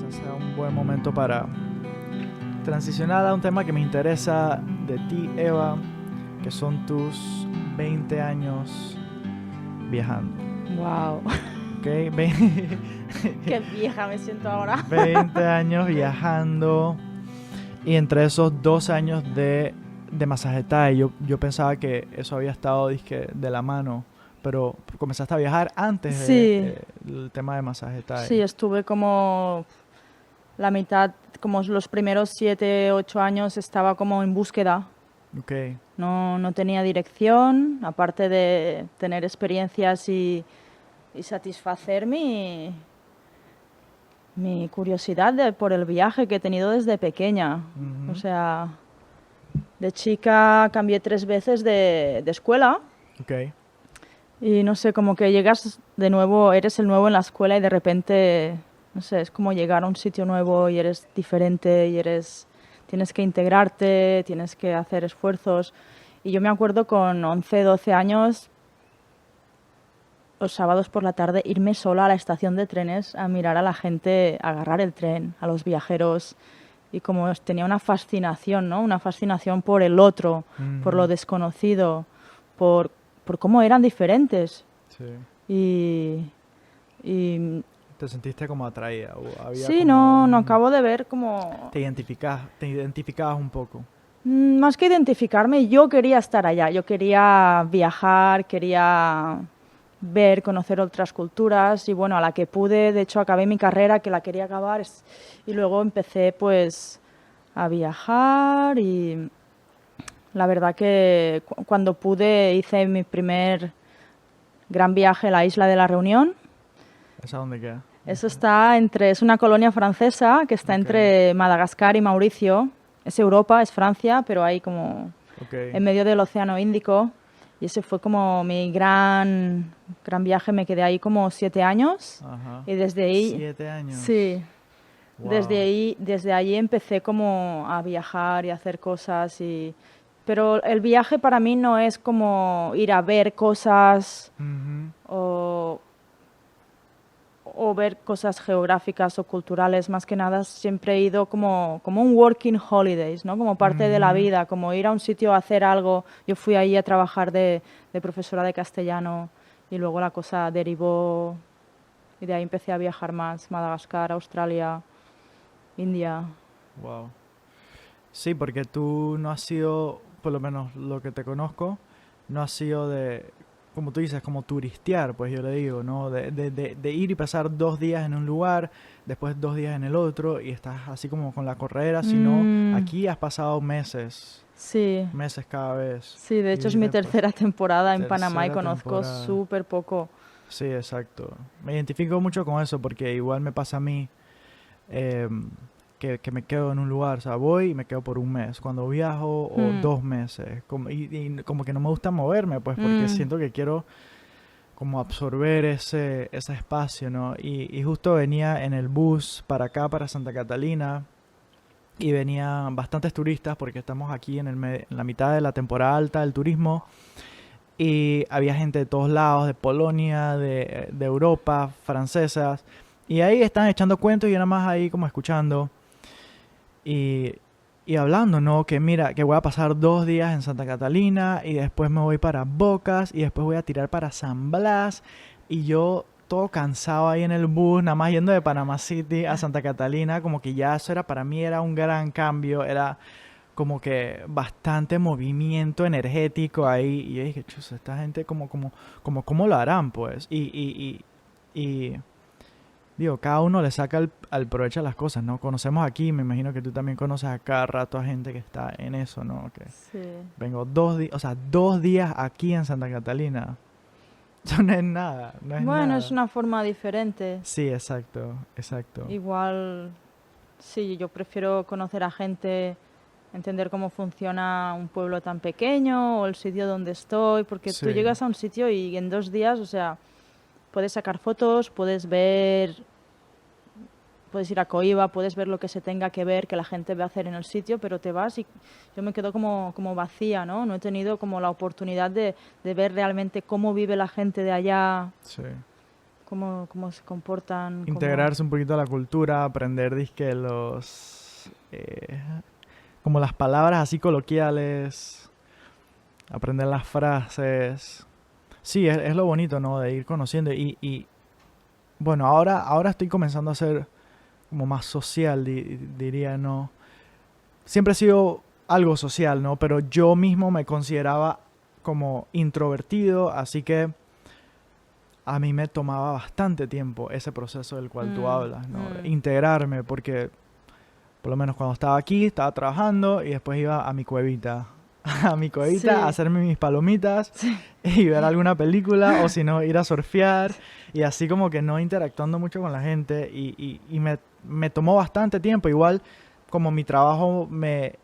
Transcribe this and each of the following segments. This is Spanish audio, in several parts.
quizás sea un buen momento para transicionar a un tema que me interesa de ti, Eva, que son tus 20 años viajando. Wow, ¿Ok? qué vieja me siento ahora. 20 años viajando y entre esos 2 años de masaje Thai, yo pensaba que eso había estado dizque, de la mano, pero comenzaste a viajar antes Sí, del tema de masaje Thai. sí, estuve como la mitad, como los primeros 7, 8 años estaba como en búsqueda. Ok. No tenía dirección, aparte de tener experiencias y satisfacer mi curiosidad por el viaje que he tenido desde pequeña. O Ujú. sea, de chica cambié 3 veces de escuela Ok. y no sé, como que llegas de nuevo, eres el nuevo en la escuela y de repente, no sé, es como llegar a un sitio nuevo y eres diferente y tienes que integrarte, tienes que hacer esfuerzos. Y yo me acuerdo con 11, 12 años, los sábados por la tarde, irme sola a la estación de trenes a mirar a la gente agarrar el tren, a los viajeros. Y como tenía una fascinación, ¿no? Una fascinación por el otro, por lo Ujú. desconocido, por, por cómo eran diferentes. Sí. Y, y Te sentiste como atraída, o había sí, como no un... acabo de ver como... te identificabas un poco. Más que identificarme, yo quería estar allá, yo quería viajar, quería ver, conocer otras culturas y bueno, a la que pude, de hecho acabé mi carrera, que la quería acabar y luego empecé pues a viajar y la verdad que cuando pude hice mi primer gran viaje a la isla de la Reunión. ¿Esa dónde queda? Eso está es una colonia francesa que está Ok, entre Madagascar y Mauricio. Es Europa, es Francia, pero ahí como ok. en medio del Océano Índico. Y ese fue como mi gran viaje. Me quedé ahí como 7 años. Ajá. Y desde ahí, 7 años. sí, Wow. desde ahí empecé como a viajar y a hacer cosas. Pero el viaje para mí no es como ir a ver cosas Ujú. o o ver cosas geográficas o culturales, más que nada siempre he ido como un working holidays, ¿no? Como parte de la Ujú. vida, como ir a un sitio a hacer algo. Yo fui ahí a trabajar de profesora de castellano y luego la cosa derivó y de ahí empecé a viajar más, Madagascar, Australia, India. Wow. Sí, porque tú no has sido, por lo menos lo que te conozco, no has sido de, como tú dices, como turistear, pues yo le digo, ¿no? De ir y pasar 2 días en un lugar, después 2 días en el otro, y estás así como con la corredera, sino Mm, aquí has pasado meses, sí, meses cada vez, sí, de y hecho es mi viste, pues, tercera temporada en Panamá y tercera conozco temporada. súper poco. Sí, exacto. Me identifico mucho con eso porque igual me pasa a mí eh, que me quedo en un lugar, o sea, voy y me quedo por un mes. Cuando viajo o Mm, 2 meses, y como que no me gusta moverme, pues porque mm, siento que quiero como absorber ese espacio, ¿no? Y justo venía en el bus para acá, para Santa Catalina, y venían bastantes turistas porque estamos aquí en la mitad de la temporada alta del turismo. Y había gente de todos lados, de Polonia, de Europa, francesas. Y ahí están echando cuentos y yo nada más ahí como escuchando. Y, y hablando, ¿no? Que mira, que voy a pasar 2 días en Santa Catalina y después me voy para Bocas y después voy a tirar para San Blas. Y yo todo cansado ahí en el bus, nada más yendo de Panama City a Santa Catalina, como que ya eso era para mí era un gran cambio, era como que bastante movimiento energético ahí. Y yo dije, chus, esta gente ¿cómo lo harán, pues? Y digo, cada uno le saca al provecho a las cosas, ¿no? Conocemos aquí, me imagino que tú también conoces a cada rato a gente que está en eso, ¿no? Que sí. vengo 2 días, o sea, 2 días aquí en Santa Catalina. Eso no es nada, no es Bueno, es nada. una forma diferente. Sí, exacto, exacto. Igual, sí, yo prefiero conocer a gente, entender cómo funciona un pueblo tan pequeño o el sitio donde estoy, porque tú Sí, llegas a un sitio y en 2 días, o sea, puedes sacar fotos, puedes ver, puedes ir a Coiba, puedes ver lo que se tenga que ver, que la gente va a hacer en el sitio, pero te vas y yo me quedo como vacía, ¿no? No he tenido como la oportunidad de ver realmente cómo vive la gente de allá. sí. cómo se comportan. Integrarse un poquito a la cultura, aprender dizque como las palabras así coloquiales, aprender las frases. Sí, es lo bonito, ¿no? De ir conociendo y bueno, ahora estoy comenzando a ser como más social, diría, ¿no? Siempre he sido algo social, ¿no? Pero yo mismo me consideraba como introvertido, así que a mí me tomaba bastante tiempo ese proceso del cual tú hablas, ¿no? Integrarme, porque por lo menos cuando estaba aquí, estaba trabajando y después iba a mi cuevita. A mi cuevita a hacerme mis palomitas y ver alguna película o si no ir a surfear y así como que no interactuando mucho con la gente y me tomó bastante tiempo. Igual como mi trabajo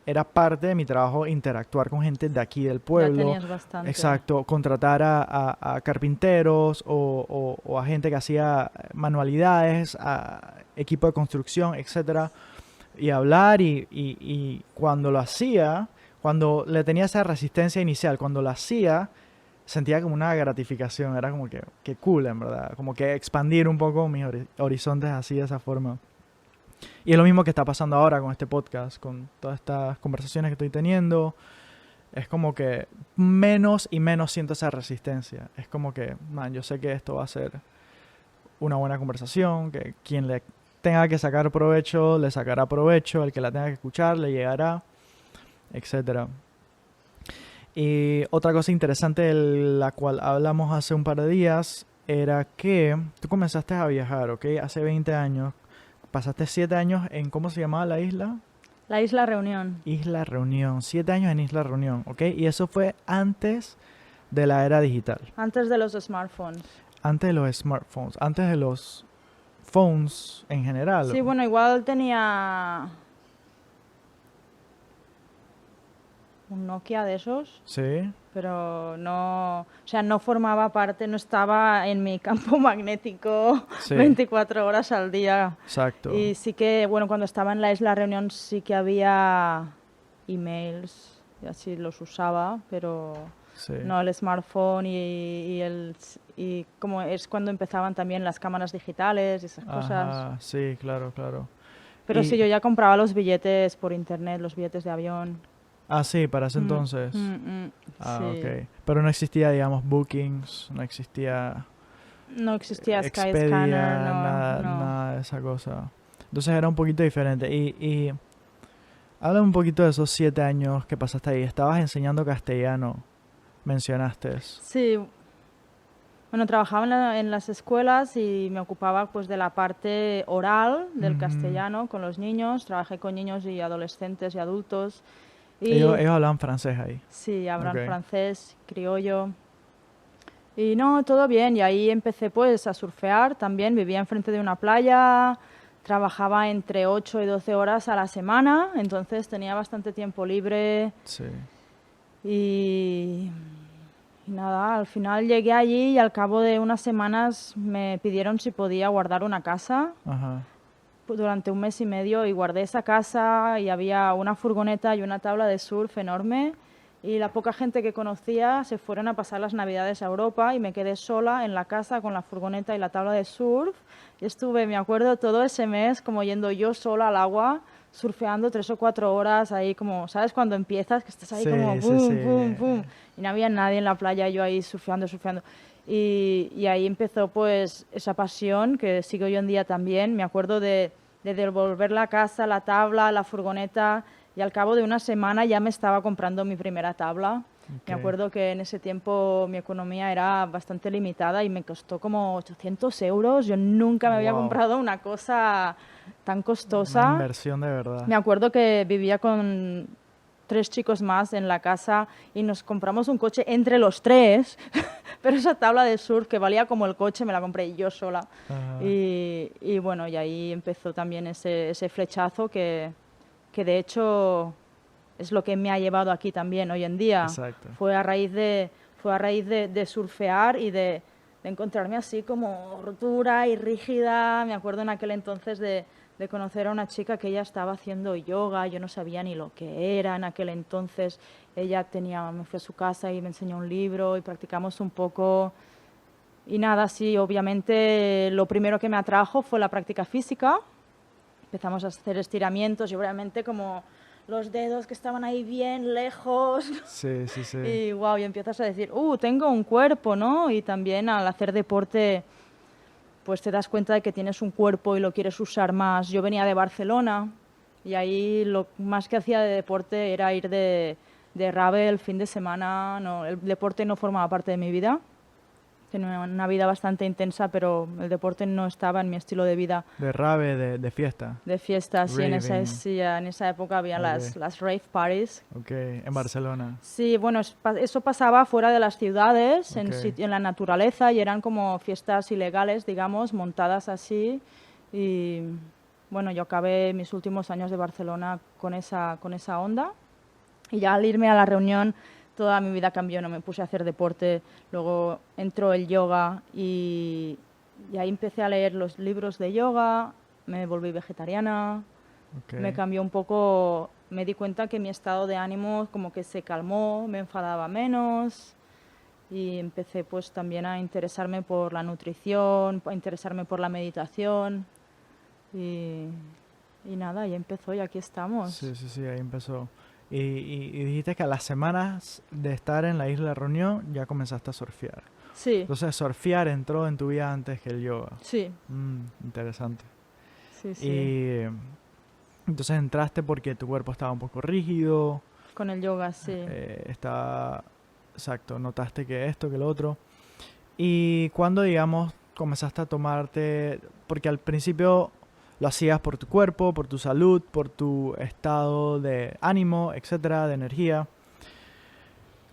era parte de mi trabajo interactuar con gente de aquí del pueblo. Ya tenías bastante. Exacto, contratar a carpinteros o a gente que hacía manualidades, a equipo de construcción, etcétera, y hablar y cuando lo hacía, cuando le tenía esa resistencia inicial, cuando lo hacía, sentía como una gratificación, era como que cool, en verdad, como que expandir un poco mis horizontes así de esa forma. Y es lo mismo que está pasando ahora con este podcast, con todas estas conversaciones que estoy teniendo. Es como que menos y menos siento esa resistencia. Es como que, man, yo sé que esto va a ser una buena conversación, que quien le tenga que sacar provecho, le sacará provecho, el que la tenga que escuchar, le llegará, etcétera. Y otra cosa interesante de la cual hablamos hace un par de días era que tú comenzaste a viajar, ¿ok? Hace 20 años. Pasaste 7 años en, ¿cómo se llamaba la isla? La Isla Reunión. Isla Reunión. 7 años en Isla Reunión, ¿ok? Y eso fue antes de la era digital. Antes de los smartphones. Antes de los smartphones. Antes de los phones en general. Sí, bueno, igual tenía un Nokia de esos. Sí. Pero no, o sea, no formaba parte, no estaba en mi campo magnético 24 horas al día. Exacto. Y sí que, bueno, cuando estaba en la Isla Reunión sí que había emails, y así los usaba, pero no el smartphone y como es cuando empezaban también las cámaras digitales y esas cosas. Sí, claro, claro. Pero sí, yo ya compraba los billetes por internet, los billetes de avión. Ah, sí, para ese entonces. Sí. Ok. Pero no existía, digamos, bookings, no existía... No existía Expedia, Skyscanner, nada de esa cosa. Entonces era un poquito diferente. Y habla un poquito de esos 7 años que pasaste ahí. Estabas enseñando castellano, mencionaste. Sí. Bueno, trabajaba en las escuelas y me ocupaba pues de la parte oral del castellano con los niños. Trabajé con niños y adolescentes y adultos. Y ellos hablaban francés ahí. Sí, hablan francés, criollo. Y no, todo bien. Y ahí empecé pues a surfear también. Vivía enfrente de una playa, trabajaba entre 8 y 12 horas a la semana, entonces tenía bastante tiempo libre. Sí. Y nada, al final llegué allí y al cabo de unas semanas me pidieron si podía guardar una casa. Ajá. Durante un mes y medio y guardé esa casa y había una furgoneta y una tabla de surf enorme y la poca gente que conocía se fueron a pasar las navidades a Europa y me quedé sola en la casa con la furgoneta y la tabla de surf y estuve, me acuerdo, todo ese mes como yendo yo sola al agua, surfeando 3 o 4 horas ahí como, ¿sabes? Cuando empiezas, que estás ahí como boom, boom, boom y no había nadie en la playa, yo ahí surfeando. Y ahí empezó pues esa pasión que sigo hoy en día también. Me acuerdo de devolver la casa, la tabla, la furgoneta y al cabo de una semana ya me estaba comprando mi primera tabla. Me acuerdo que en ese tiempo mi economía era bastante limitada y me costó como 800 euros. Yo nunca me había comprado una cosa tan costosa. Una inversión de verdad. Me acuerdo que vivía con 3 chicos más en la casa y nos compramos un coche entre los 3, pero esa tabla de surf que valía como el coche me la compré yo sola. Y bueno, y ahí empezó también ese flechazo que de hecho es lo que me ha llevado aquí también hoy en día. Exacto. Fue a raíz de surfear y de encontrarme así como dura y rígida. Me acuerdo en aquel entonces de conocer a una chica que ella estaba haciendo yoga, yo no sabía ni lo que era en aquel entonces. Ella me fui a su casa y me enseñó un libro y practicamos un poco Y nada, sí, obviamente lo primero que me atrajo fue la práctica física. Empezamos a hacer estiramientos y obviamente como los dedos que estaban ahí bien lejos. Sí, sí, sí. Y wow, y empiezas a decir, tengo un cuerpo, ¿no? Y también al hacer deporte, pues te das cuenta de que tienes un cuerpo y lo quieres usar más. Yo venía de Barcelona y ahí lo más que hacía de deporte era ir de rave el fin de semana. No, el deporte no formaba parte de mi vida. Tenía una vida bastante intensa, pero el deporte no estaba en mi estilo de vida. De rave, de fiesta. De fiesta, sí, Raving. sí, en esa época había Ok. las rave parties. Ok, en Barcelona. Sí, bueno, eso pasaba fuera de las ciudades, Ok. en la naturaleza, y eran como fiestas ilegales, digamos, montadas así. Y bueno, yo acabé mis últimos años de Barcelona con esa onda. Y ya al irme a la reunión, toda mi vida cambió, no me puse a hacer deporte, luego entró el yoga y ahí empecé a leer los libros de yoga, me volví vegetariana, Ok. me cambió un poco, me di cuenta que mi estado de ánimo como que se calmó, me enfadaba menos y empecé pues también a interesarme por la nutrición, a interesarme por la meditación y, y nada, y empezó y aquí estamos. Sí, sí, sí, ahí empezó. Y dijiste que a las semanas de estar en la isla Reunión ya comenzaste a surfear. Sí, Entonces, surfear entró en tu vida antes que el yoga. sí, Interesante. sí, sí. Y entonces entraste porque tu cuerpo estaba un poco rígido, Con el yoga, sí. estaba, exacto, notaste que esto, que lo otro. Y cuando, digamos, comenzaste a tomarte, porque al principio lo hacías por tu cuerpo, por tu salud, por tu estado de ánimo, etcétera, de energía.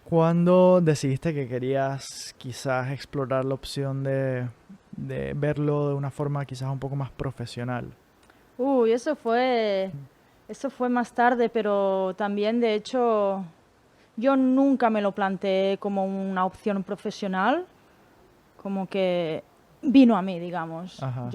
¿Cuándo decidiste que querías quizás explorar la opción de verlo de una forma quizás un poco más profesional? Uy, eso fue más tarde, pero también, de hecho, yo nunca me lo planteé como una opción profesional, como que vino a mí, digamos. Ajá,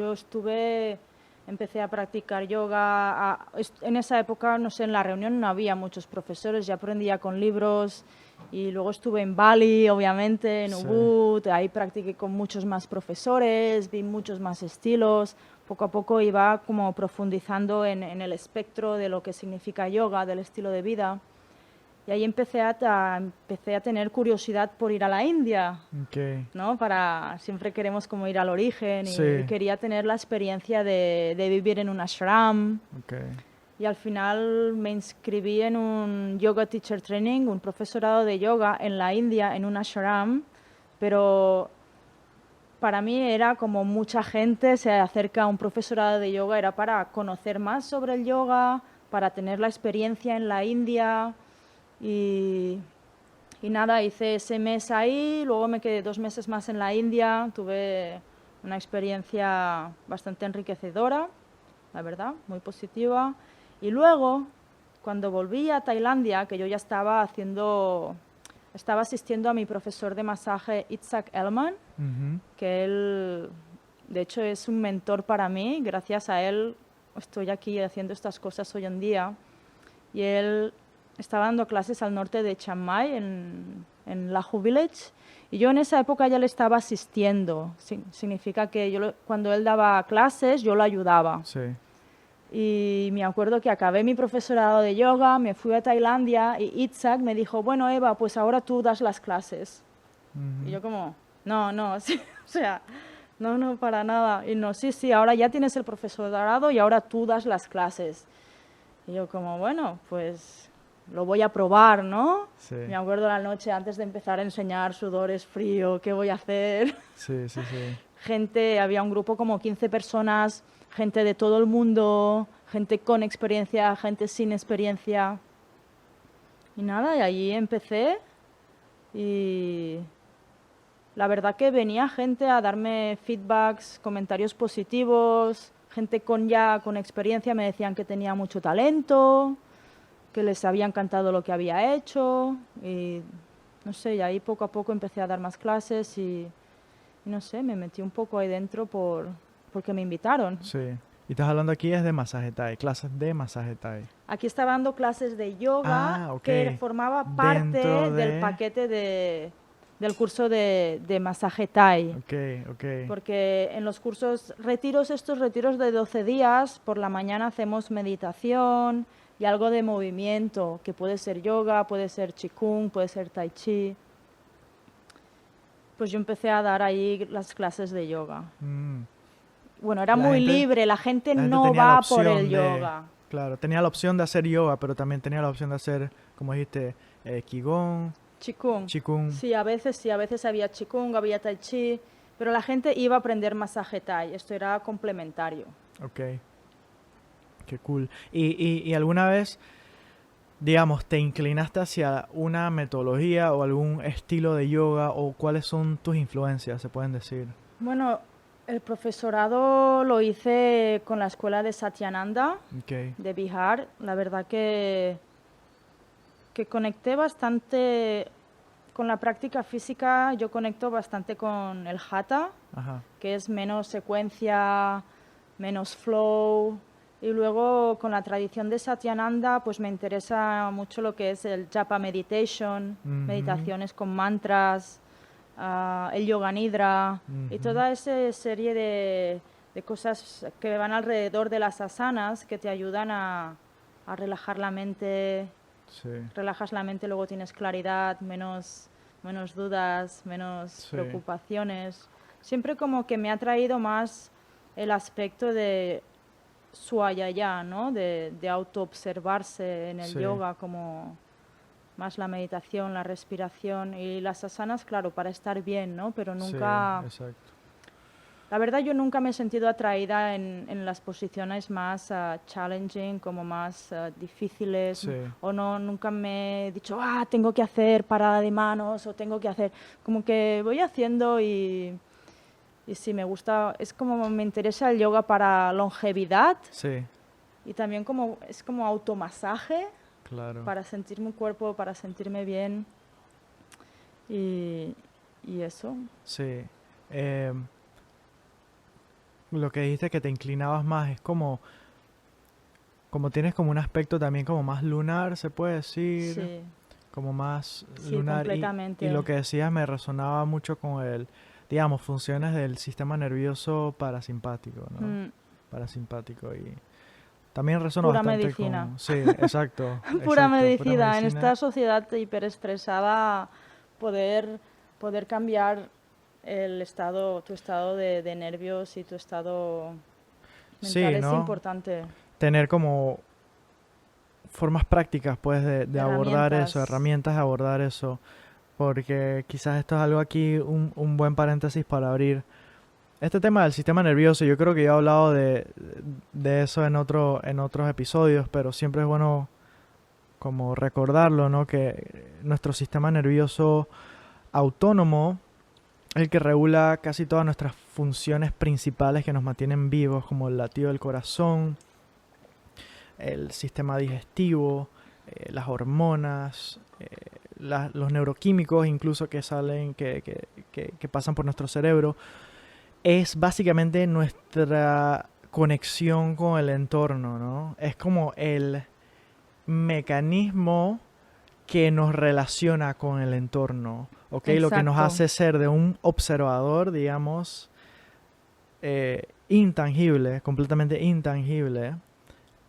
Empecé a practicar yoga. En esa época, no sé, en la reunión no había muchos profesores, yo aprendía con libros y luego estuve en Bali, obviamente, en sí, Ubud, ahí practiqué con muchos más profesores, vi muchos más estilos. Poco a poco iba como profundizando en el espectro de lo que significa yoga, del estilo de vida. Y ahí empecé a tener curiosidad por ir a la India, ok, ¿no? Siempre queremos como ir al origen y sí, quería tener la experiencia de vivir en un ashram. ok, Y al final me inscribí en un yoga teacher training, un profesorado de yoga en la India, en un ashram, pero para mí era como mucha gente se acerca a un profesorado de yoga, era para conocer más sobre el yoga, para tener la experiencia en la India y, y nada, hice ese mes ahí, luego me quedé 2 meses más en la India, tuve una experiencia bastante enriquecedora, la verdad, muy positiva. Y luego, cuando volví a Tailandia, que yo ya estaba asistiendo a mi profesor de masaje Itzhak Elman, ujú, que él, de hecho, es un mentor para mí. Gracias a él estoy aquí haciendo estas cosas hoy en día. Y él estaba dando clases al norte de Chiang Mai, en Lahu Village. Y yo en esa época ya le estaba asistiendo. Significa que cuando él daba clases, yo lo ayudaba. sí, Y me acuerdo que acabé mi profesorado de yoga, me fui a Tailandia y Itzhak me dijo, bueno, Eva, pues ahora tú das las clases. Y ujú, yo como, no, no, sí, o sea, no, no, para nada. Y no, sí, sí, ahora ya tienes el profesorado y ahora tú das las clases. Y yo como, bueno, pues lo voy a probar, ¿no? sí, Me acuerdo la noche antes de empezar a enseñar, sudores, frío, ¿qué voy a hacer? sí, sí, sí, Gente, había un grupo como 15 personas, gente de todo el mundo, gente con experiencia, gente sin experiencia. Y nada, y allí empecé y la verdad que venía gente a darme feedbacks, comentarios positivos, gente con experiencia me decían que tenía mucho talento, que les había encantado lo que había hecho y no sé, y ahí poco a poco empecé a dar más clases y no sé, me metí un poco ahí dentro porque me invitaron. sí. Y estás hablando aquí es de masaje Thai, clases de masaje Thai. Aquí estaba dando clases de yoga Ah, ok. que formaba Dentro parte del paquete de del curso de masaje Thai. Ok. Porque en los cursos, estos retiros de 12 días, por la mañana hacemos meditación y algo de movimiento, que puede ser yoga, puede ser qigong, puede ser tai chi. Pues yo empecé a dar ahí las clases de yoga. Bueno, era La muy gente- libre, la gente La gente no tenía la va por el opción de, yoga. claro, tenía la opción de hacer yoga, pero también tenía la opción de hacer, como dijiste, Qigong, Qigong. Qigong. Sí, a veces había qigong, había tai chi, pero la gente iba a aprender masaje Thai, esto era complementario. Ok, qué cool. Y alguna vez, digamos, te inclinaste hacia una metodología o algún estilo de yoga o cuáles son tus influencias, se pueden decir? Bueno, el profesorado lo hice con la escuela de Satyananda Ok, de Bihar. La verdad que conecté bastante con la práctica física, yo conecto bastante con el Hatha, ajá, que es menos secuencia, menos flow. Y luego con la tradición de Satyananda, pues me interesa mucho lo que es el Japa Meditation, ujú, meditaciones con mantras, el Yoga Nidra y ujú, toda esa serie de cosas que van alrededor de las asanas que te ayudan a relajar la mente. sí, Relajas la mente, luego tienes claridad, menos dudas, menos sí, preocupaciones. Siempre como que me ha traído más el aspecto de suayaya, ¿no? De autoobservarse en el sí, yoga, como más la meditación, la respiración y las asanas, claro, para estar bien, ¿no? Pero sí, nunca... exacto. La verdad yo nunca me he sentido atraída en las posiciones más challenging, como más difíciles, Sí, o no, nunca me he dicho, tengo que hacer parada de manos, o tengo que hacer, como que voy haciendo y sí, me gusta, es como me interesa el yoga para longevidad sí, y también como, es como automasaje claro, para sentir mi cuerpo, para sentirme bien y, y eso. sí. Lo que dijiste que te inclinabas más es como tienes como un aspecto también como más lunar, se puede decir, Sí, como más sí, lunar y completamente. lo que decías me resonaba mucho con el, digamos, funciones del sistema nervioso parasimpático, ¿no? Mm. Parasimpático y también resono Pura bastante medicina. con, sí, exacto, Pura exacto, pura medicina. En medicina, esta sociedad hiperestresada, poder, poder cambiar tu estado de nervios y tu estado mental sí, es ¿no? importante. Tener como formas prácticas, pues, de abordar eso, Herramientas. herramientas de abordar eso, porque quizás esto es algo aquí, un buen paréntesis para abrir. Este tema del sistema nervioso, yo creo que yo he hablado de eso en otros episodios, pero siempre es bueno como recordarlo, ¿no? Que nuestro sistema nervioso autónomo es el que regula casi todas nuestras funciones principales que nos mantienen vivos, como el latido del corazón, el sistema digestivo, las hormonas, los neuroquímicos incluso que salen, que pasan por nuestro cerebro. Es básicamente nuestra conexión con el entorno, ¿no? Es como el mecanismo que nos relaciona con el entorno, ¿ok? Lo que nos Exacto. hace ser de un observador, digamos, intangible, completamente intangible,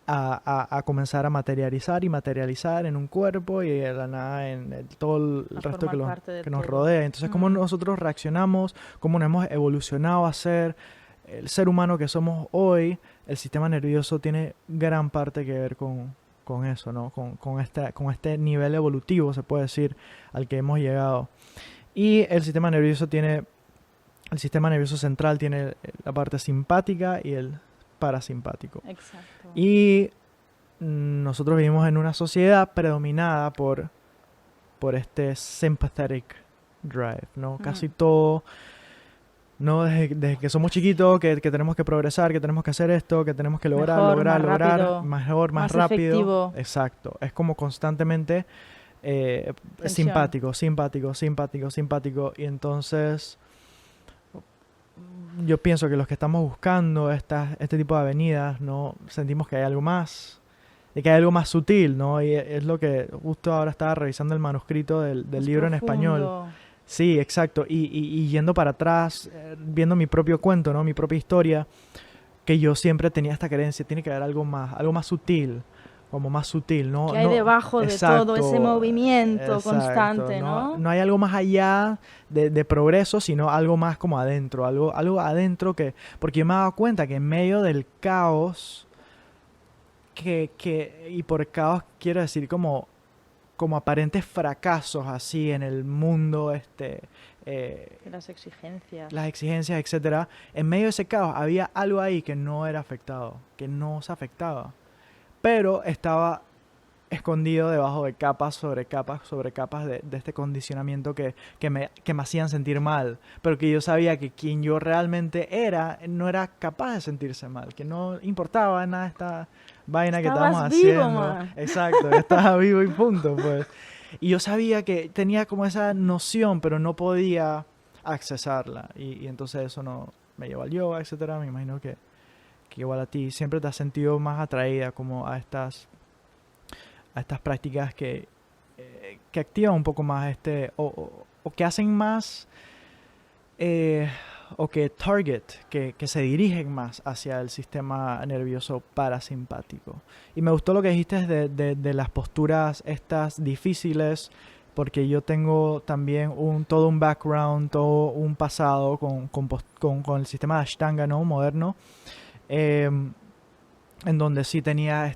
a comenzar a materializar y materializar en un cuerpo y de la nada en todo el A resto formar parte de que nos todo. rodea. Entonces, cómo nosotros reaccionamos, cómo nos hemos evolucionado a ser el ser humano que somos hoy, el sistema nervioso tiene gran parte que ver con eso, ¿no? Con este nivel evolutivo, se puede decir, al que hemos llegado. Y el sistema nervioso central tiene la parte simpática y el parasimpático. Exacto. Y nosotros vivimos en una sociedad predominada por este sympathetic drive, ¿no? Casi todo, ¿no? Desde que somos chiquitos, que tenemos que progresar, que tenemos que hacer esto, que tenemos que Mejor, más lograr, rápido, mejor, más más rápido. efectivo. Exacto. Es como constantemente Tensión. simpático. Y entonces yo pienso que los que estamos buscando este tipo de avenidas, ¿no? Sentimos que hay algo más, y que hay algo más sutil, ¿no? Y es lo que justo ahora estaba revisando el manuscrito del Más libro en español, profundo. Sí, exacto. Y yendo para atrás, viendo mi propio cuento, ¿no? Mi propia historia, que yo siempre tenía esta creencia, tiene que haber algo más sutil, como más sutil, ¿Qué no, hay no, debajo de todo ese exacto, movimiento exacto, constante, no, no? no hay algo más allá de progreso, sino algo más como adentro, algo adentro porque yo me he dado cuenta que en medio del caos, y por caos quiero decir como aparentes fracasos así en el mundo, Que las exigencias. las exigencias, etcétera, en medio de ese caos había algo ahí que no era afectado, que no se afectaba, pero estaba escondido debajo de capas sobre capas de este condicionamiento que me hacían sentir mal, pero que yo sabía que quien yo realmente era no era capaz de sentirse mal, que no importaba nada esta vaina que estábamos Estabas vivo, haciendo, man. exacto, que estaba vivo y punto, pues. Y yo sabía que tenía como esa noción, pero no podía accesarla, y entonces eso no me llevó al yoga, etcétera. Me imagino que igual a ti siempre te has sentido más atraída como a estas prácticas que activan un poco más o que hacen más, eh, o que target, que se dirigen más hacia el sistema nervioso parasimpático. Y me gustó lo que dijiste de las posturas estas difíciles, porque yo tengo también todo un background, todo un pasado con el sistema de Ashtanga, ¿no? Moderno. em, en donde sí tenía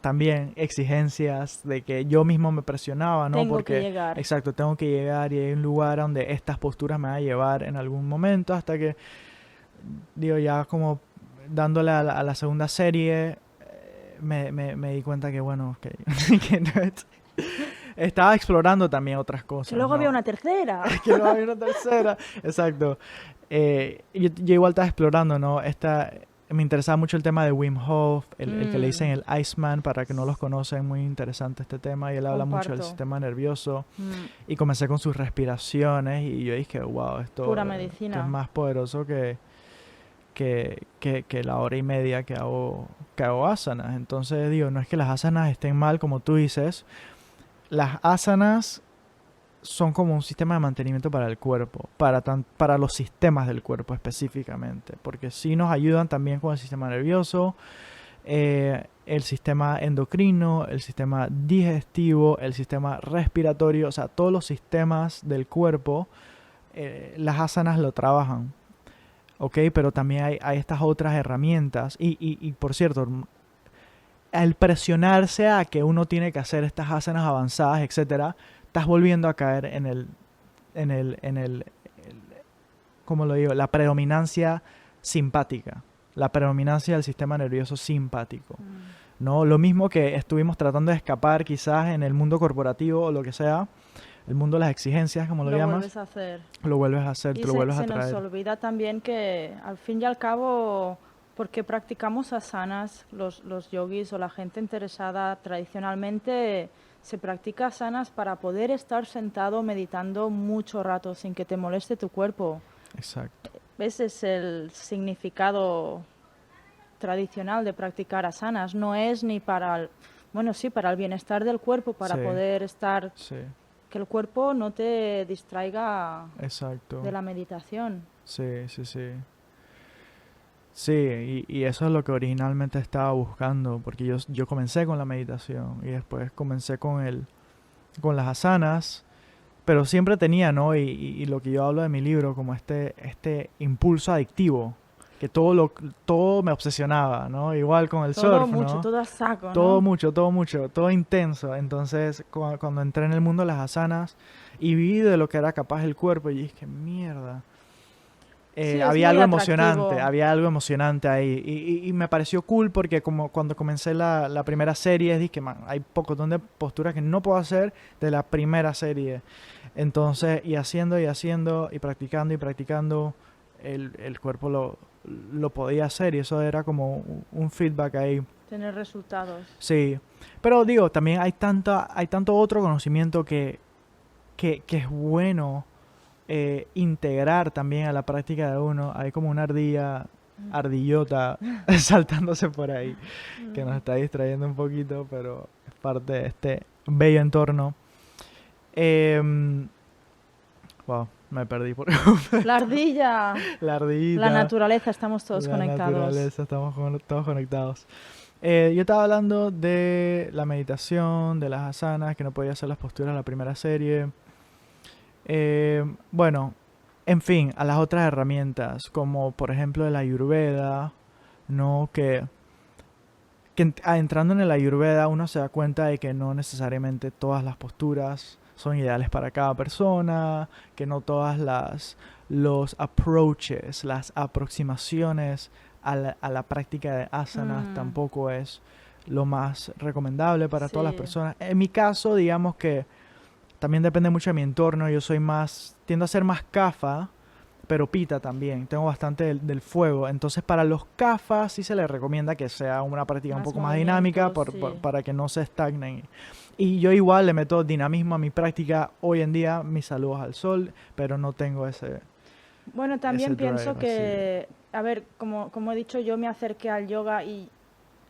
también exigencias de que yo mismo me presionaba, ¿no? Tengo que Porque, llegar. exacto, tengo que llegar y hay un lugar donde estas posturas me van a llevar en algún momento hasta que, digo, ya como dándole a la segunda serie, me di cuenta que, bueno, que no estaba explorando también otras Que cosas, luego había ¿no? una tercera. Que no había una tercera, exacto. Yo igual estaba explorando, ¿no? Me interesaba mucho el tema de Wim Hof, el que le dicen Mm, el Iceman, para que no los conocen, muy interesante este tema, y él habla mucho del comparto. sistema nervioso, Mm, y comencé con sus respiraciones, y yo dije, wow, pura esto es medicina. más poderoso que la hora y media que hago asanas. Entonces digo, no es que las asanas estén mal, como tú dices, las asanas son como un sistema de mantenimiento para el cuerpo, para los sistemas del cuerpo específicamente, porque sí nos ayudan también con el sistema nervioso, el sistema endocrino, el sistema digestivo, el sistema respiratorio, o sea, todos los sistemas del cuerpo, las asanas lo trabajan, ¿ok? Pero también hay estas otras herramientas, y por cierto, al presionarse a que uno tiene que hacer estas asanas avanzadas, etcétera, estás volviendo a caer en el, ¿cómo lo digo? La predominancia simpática, la predominancia del sistema nervioso simpático, Mm. ¿no? Lo mismo que estuvimos tratando de escapar quizás en el mundo corporativo o lo que sea, el mundo de las exigencias, como lo Lo llamas, vuelves a hacer. lo vuelves a hacer, Y te lo vuelves a se nos traer. olvida también que al fin y al cabo, porque practicamos asanas, los yogis o la gente interesada tradicionalmente se practica asanas para poder estar sentado meditando mucho rato sin que te moleste tu cuerpo. Exacto. Ese es el significado tradicional de practicar asanas. No es ni para bueno, sí, para el bienestar del cuerpo, para Sí, poder estar, sí, que el cuerpo no te distraiga exacto. de la meditación. Sí, sí, sí. Sí, y eso es lo que originalmente estaba buscando, porque yo comencé con la meditación y después comencé con las asanas, pero siempre tenía, ¿no? Y lo que yo hablo de mi libro, como este impulso adictivo, que todo me obsesionaba, ¿no? Igual con el Todo surf, mucho, ¿no? todo a saco, Todo ¿no? mucho, todo mucho, todo intenso. Entonces, cuando entré en el mundo de las asanas y vi de lo que era capaz el cuerpo, y dije, mierda. Sí, es Había muy algo atractivo. emocionante ahí. Y me pareció cool porque como cuando comencé la primera serie, dije, man, hay pocos de posturas que no puedo hacer de la primera serie. Entonces, y haciendo, y practicando, el cuerpo lo podía hacer y eso era como un feedback ahí. Tener resultados. Sí. Pero digo, también hay tanto otro conocimiento que es bueno integrar también a la práctica de uno. Hay como una ardillota saltándose por ahí, que nos está distrayendo un poquito, pero es parte de este bello entorno. Em, Wow, me perdí por La ardilla, la la ardillita, naturaleza, estamos todos la conectados. naturaleza, estamos todos conectados. Yo estaba hablando de la meditación, de las asanas, que no podía hacer las posturas en la primera serie. Bueno, en fin, a las otras herramientas, como por ejemplo el Ayurveda, ¿no? Entrando en el Ayurveda uno se da cuenta de que no necesariamente todas las posturas son ideales para cada persona, que no todas los approaches, las aproximaciones a la práctica de asanas Mm, tampoco es lo más recomendable para todas las sí, personas. En mi caso, digamos que también depende mucho de mi entorno, tiendo a ser más kapha, pero pita también. Tengo bastante del fuego. Entonces, para los kafas sí se les recomienda que sea una práctica un más poco más dinámica movimientos, sí. para que no se estagnen. Y yo igual le meto dinamismo a mi práctica hoy en día, mis saludos al sol, pero no tengo Bueno, ese también drive pienso así. que, a ver, como he dicho, yo me acerqué al yoga y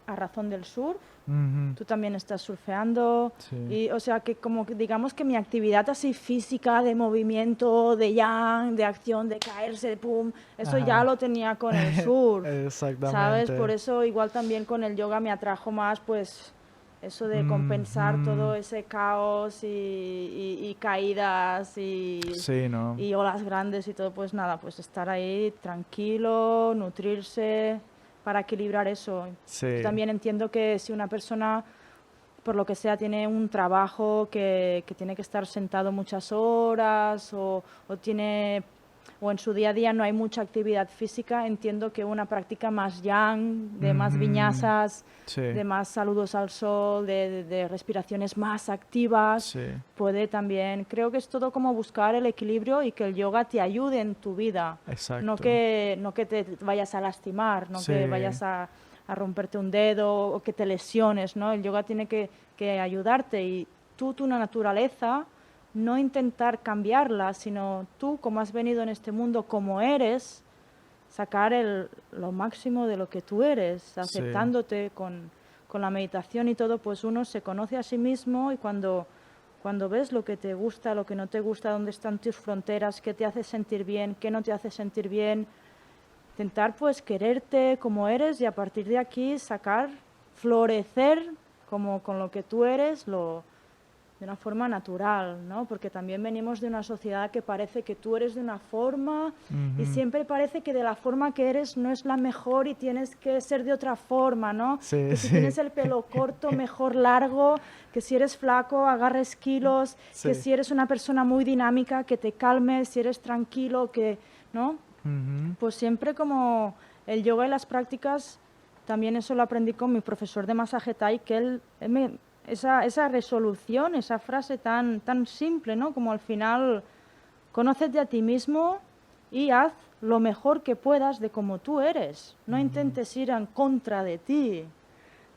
a razón del surf. Ujú, Tú también estás surfeando sí. y, o sea, que como que digamos que mi actividad así física, de movimiento, de yang, de acción, de caerse, de pum, eso ya Ajá. lo tenía con el surf, ¿sabes? Por Exactamente. eso igual también con el yoga me atrajo más, pues, eso de compensar Ujú. todo ese caos y caídas Sí, ¿no? y olas grandes y todo, pues nada, pues estar ahí tranquilo, nutrirse para equilibrar eso. Yo Sí. también entiendo que si una persona, por lo que sea, tiene un trabajo que tiene que estar sentado muchas horas o en su día a día no hay mucha actividad física, entiendo que una práctica más yang, de más Ujú. viñasas, Sí. de más saludos al sol, de respiraciones más activas, Sí. puede también, creo que es todo como buscar el equilibrio y que el yoga te ayude en tu vida, Exacto. no que te vayas a lastimar, no que Sí. vayas a romperte un dedo o que te lesiones, ¿no? El yoga tiene que ayudarte y tú, tu naturaleza, no intentar cambiarla, sino tú, como has venido en este mundo, como eres, sacar lo máximo de lo que tú eres, Sí. aceptándote con la meditación y todo, pues uno se conoce a sí mismo y cuando ves lo que te gusta, lo que no te gusta, dónde están tus fronteras, qué te hace sentir bien, qué no te hace sentir bien, intentar pues quererte como eres y a partir de aquí sacar, florecer como con lo que tú eres, de una forma natural, ¿no? Porque también venimos de una sociedad que parece que tú eres de una forma y Ujú. siempre parece que de la forma que eres no es la mejor y tienes que ser de otra forma, ¿no? Sí, Que si sí. tienes el pelo corto, mejor largo, que si eres flaco, agarres kilos, que Sí. si eres una persona muy dinámica, que te calmes, si eres tranquilo, que, ¿no? Ujú. Pues siempre como el yoga y las prácticas, también eso lo aprendí con mi profesor de masaje Thai, que esa resolución, esa frase tan simple, ¿no? Como al final, conócete a ti mismo y haz lo mejor que puedas de como tú eres. No Ujú. intentes ir en contra de ti.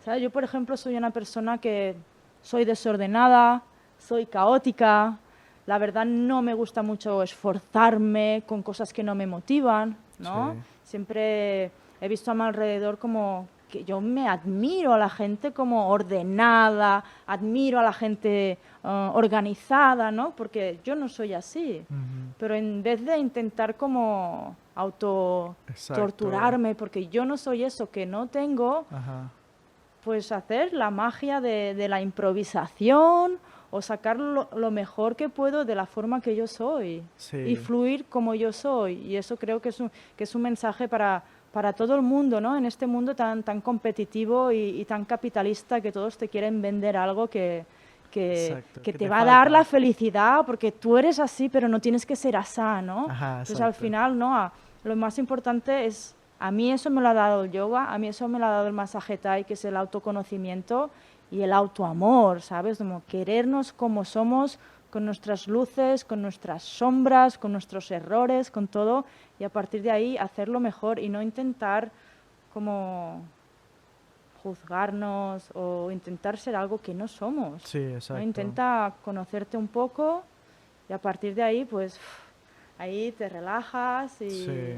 ¿Sabes? Yo, por ejemplo, soy una persona que soy desordenada, soy caótica, la verdad no me gusta mucho esforzarme con cosas que no me motivan, ¿no? Sí. Siempre he visto a mi alrededor como que yo me admiro a la gente como ordenada, admiro a la gente organizada, ¿no? Porque yo no soy así. Ujú. Pero en vez de intentar como auto Exacto. torturarme porque yo no soy eso que no tengo, Ajá. pues hacer la magia de la improvisación o sacar lo mejor que puedo de la forma que yo soy y Sí. fluir como yo soy. Y eso creo que es un mensaje para todo el mundo, ¿no? En este mundo tan competitivo y tan capitalista que todos te quieren vender algo Exacto. que ¿Qué te te va a dar la falta? felicidad porque tú eres así, pero no tienes que ser asá, ¿no? Ajá, Entonces al exacto. final, ¿no? Lo más importante es a mí eso me lo ha dado el yoga, a mí eso me lo ha dado el masaje Thai, que es el autoconocimiento y el autoamor, ¿sabes? Como querernos como somos, con nuestras luces, con nuestras sombras, con nuestros errores, con todo, y a partir de ahí hacerlo mejor y no intentar como juzgarnos o intentar ser algo que no somos. Sí, ¿No? exacto. Intenta conocerte un poco y a partir de ahí, pues ahí te relajas Sí.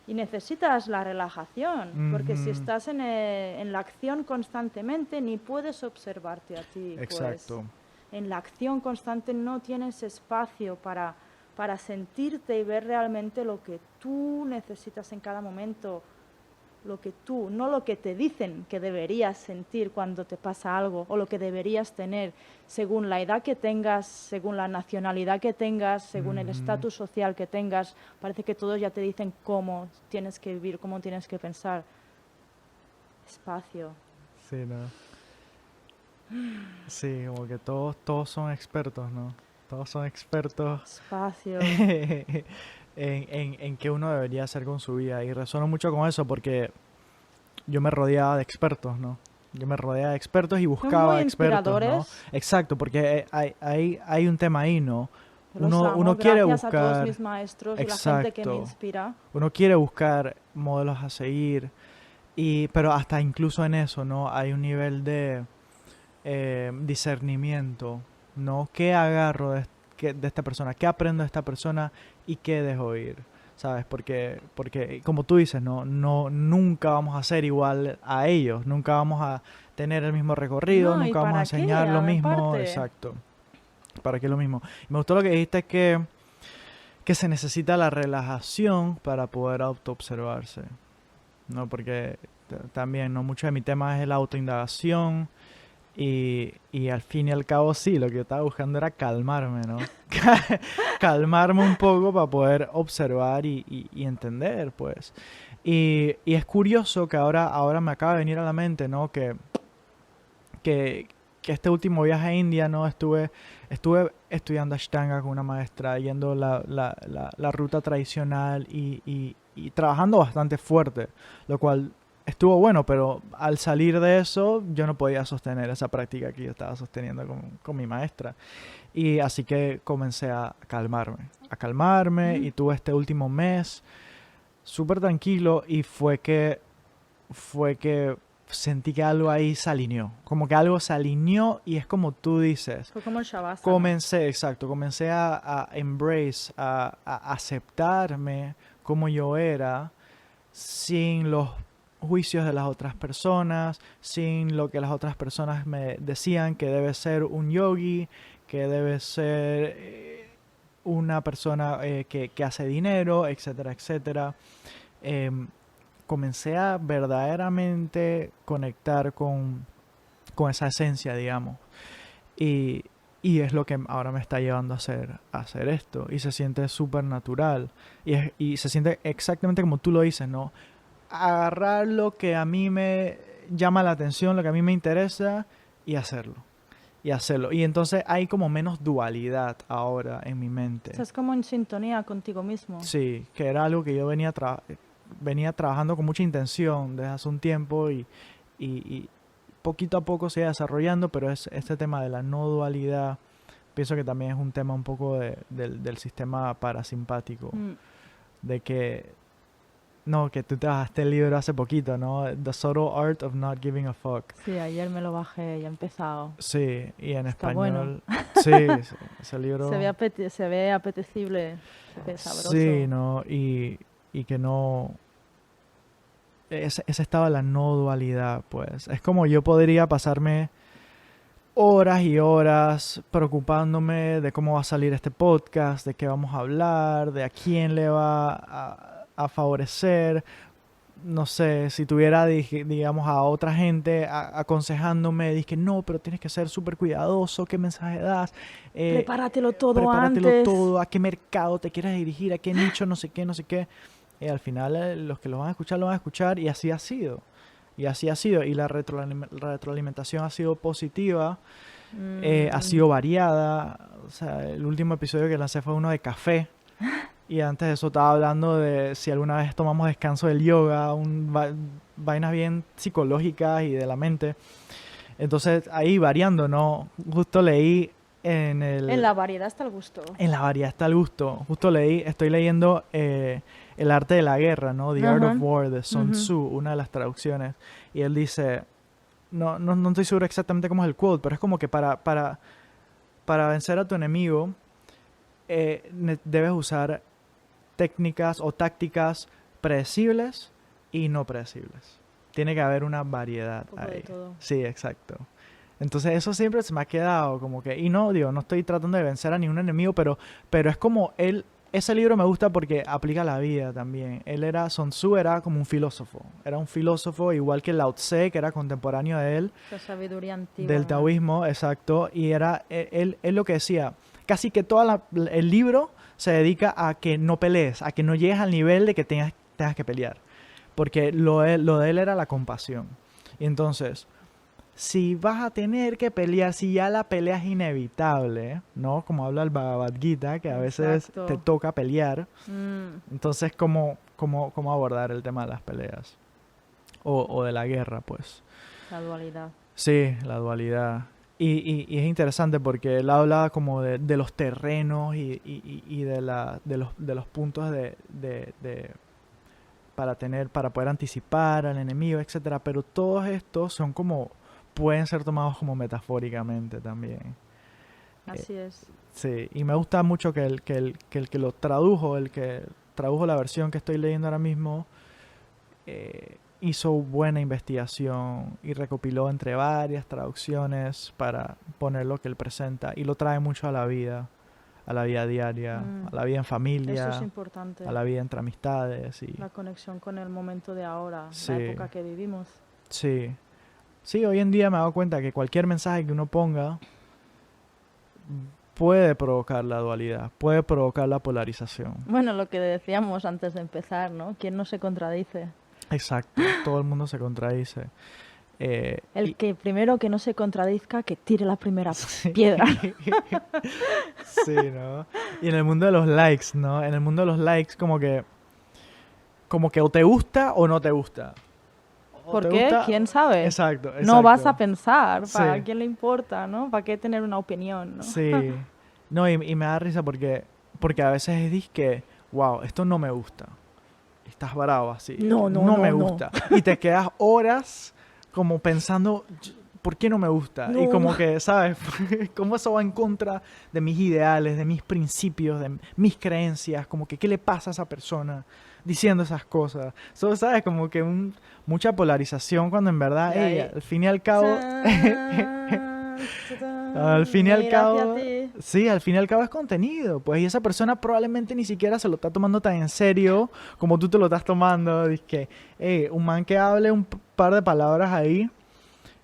y necesitas la relajación, porque si Ujú. estás en la acción constantemente ni puedes observarte a ti, pues Exacto. en la acción constante no tienes espacio para sentirte y ver realmente lo que tú necesitas en cada momento, lo que tú, no lo que te dicen que deberías sentir cuando te pasa algo o lo que deberías tener según la edad que tengas, según la nacionalidad que tengas, según el estatus social que tengas. Parece que todos ya te dicen cómo tienes que vivir, cómo tienes que pensar. Espacio. Sí, ¿no? Sí, como que todos son expertos, ¿no? Todos son expertos Espacio. en qué uno debería hacer con su vida. Y resueno mucho con eso porque yo me rodeaba de expertos, ¿no? Yo me rodeaba de expertos y Son buscaba muy expertos, ¿no? inspiradores. Exacto, porque hay un tema ahí, ¿no? Yo los amo, Uno quiere gracias a todos buscar, mis maestros y la gente que me exacto, inspira. uno quiere buscar modelos a seguir, pero hasta incluso en eso, ¿no? Hay un nivel de discernimiento, ¿no? ¿Qué agarro de esta persona? ¿Qué aprendo de esta persona y qué dejo ir? ¿Sabes? Porque como tú dices, nunca vamos a ser igual a ellos, nunca vamos a tener el mismo recorrido, No, ¿y nunca vamos a para qué? enseñar lo mismo, Aparte. exacto. ¿Para qué lo mismo? Y me gustó lo que dijiste que se necesita la relajación para poder autoobservarse, ¿no? Porque también, ¿no? Mucho de mi tema es la autoindagación y al fin y al cabo sí, lo que yo estaba buscando era calmarme, ¿no? Calmarme un poco para poder observar y entender, pues. Y es curioso que ahora me acaba de venir a la mente, ¿no? Que, que este último viaje a India, ¿no? Estuve estudiando Ashtanga con una maestra, yendo la ruta tradicional y trabajando bastante fuerte, lo cual estuvo bueno, pero al salir de eso yo no podía sostener esa práctica que yo estaba sosteniendo con mi maestra. Y así que comencé a calmarme y tuve este último mes súper tranquilo y fue que sentí que algo ahí se alineó. Como que algo se alineó y es como tú dices. Fue como el Shavasana. Comencé a embrace, a aceptarme como yo era, sin los juicios de las otras personas, sin lo que las otras personas me decían que debe ser un yogi, que debe ser una persona que hace dinero, etcétera, etcétera. Em, Comencé a verdaderamente conectar con esa esencia, digamos. Y, y es lo que ahora me está llevando a hacer esto. Y se siente súper natural. Y se siente exactamente como tú lo dices, ¿no? Agarrar lo que a mí me llama la atención, lo que a mí me interesa y hacerlo. Y hacerlo. Y entonces hay como menos dualidad ahora en mi mente. Estás como en sintonía contigo mismo. Sí, que era algo que yo venía trabajando con mucha intención desde hace un tiempo y poquito a poco se iba desarrollando, pero es este tema de la no dualidad, pienso que también es un tema un poco del sistema parasimpático, de que, no, que tú te bajaste el libro hace poquito, ¿no? The Subtle Art of Not Giving a Fuck. Sí, ayer me lo bajé y he empezado. Sí, y en Está español, bueno. sí, ese libro... Se ve apetecible, se ve sabroso. Sí, ¿no? Y que no... Ese estaba la no dualidad, pues. Es como yo podría pasarme horas y horas preocupándome de cómo va a salir este podcast, de qué vamos a hablar, de a quién le va a favorecer. No sé, si tuviera, digamos, a otra gente aconsejándome, dije, no, pero tienes que ser súper cuidadoso, qué mensaje das, Prepáratelo todo prepáratelo antes. todo, a qué mercado te quieres dirigir, a qué nicho, no sé qué, no sé qué. Y al final los que lo van a escuchar y así ha sido. Y así ha sido. Y la retroalimentación ha sido positiva, ha sido variada. O sea, el último episodio que lancé fue uno de café. Y antes de eso estaba hablando de si alguna vez tomamos descanso del yoga, vainas bien psicológicas y de la mente. Entonces ahí variando, ¿no? Justo leí En la variedad está el gusto. En la variedad está el gusto. Justo estoy leyendo El arte de la guerra, ¿no? The Art of War de Sun Tzu, una de las traducciones. Y él dice, no estoy seguro exactamente cómo es el quote, pero es como que para vencer a tu enemigo debes usar técnicas o tácticas predecibles y no predecibles. Tiene que haber una variedad Un poco ahí. de todo. Sí, exacto. Entonces eso siempre se me ha quedado como que, y no, digo, no estoy tratando de vencer a ningún enemigo, pero es como él, ese libro me gusta porque aplica a la vida también. Sun Tzu era como un filósofo, era un filósofo igual que Lao Tse, que era contemporáneo de él, Esa sabiduría del antigua. taoísmo, exacto, y era, él lo que decía, casi que todo el libro se dedica a que no pelees, a que no llegues al nivel de que tengas que pelear, porque lo de él era la compasión. Y entonces si vas a tener que pelear, si ya la pelea es inevitable, ¿no? Como habla el Bhagavad Gita, que a veces te Exacto. toca pelear. Mm, Entonces, ¿cómo abordar el tema de las peleas? O de la guerra, pues. la dualidad. Sí, la dualidad. Y es interesante porque él habla como de los terrenos y de los puntos para poder anticipar al enemigo, etcétera. Pero todos estos son como pueden ser tomados como metafóricamente también. Eh, Así es. sí, y me gusta mucho que lo tradujo, el que tradujo la versión que estoy leyendo ahora mismo, hizo buena investigación y recopiló entre varias traducciones para poner lo que él presenta y lo trae mucho a la vida diaria, Mm, a la vida en eso es familia, a importante. la vida entre amistades y La conexión con el momento de ahora, la sí, época que vivimos. sí. Sí, hoy en día me he dado cuenta que cualquier mensaje que uno ponga puede provocar la dualidad, puede provocar la polarización. Bueno, lo que decíamos antes de empezar, ¿no? ¿Quién no se contradice? Exacto, todo el mundo se contradice. El Y que primero que no se contradizca, que tire la primera sí, piedra. sí, ¿no? Y en el mundo de los likes, ¿no? En el mundo de los likes como que o te gusta o no te gusta. O ¿Por te qué? gusta, ¿Quién sabe? exacto, No vas a exacto. pensar, ¿para Sí, quién le importa, no? ¿Para qué tener una opinión, no? sí. No, y me da risa porque a veces es disque, wow, esto no me gusta. Estás bravo así, No, que no, no me no, no. gusta. Y te quedas horas como pensando, ¿por qué no me gusta? Y No. como que, ¿sabes? Cómo eso va en contra de mis ideales, de mis principios, de mis creencias, como que, ¿qué le pasa a esa persona diciendo esas cosas? Eso, ¿sabes? Como que mucha polarización cuando en verdad, Y hey, ahí, al fin y al cabo, chan, al tatán, fin y al mira hacia cabo, ti. sí, al fin y al cabo es contenido, pues, y esa persona probablemente ni siquiera se lo está tomando tan en serio como tú te lo estás tomando. Dice que, un man que hable un par de palabras ahí,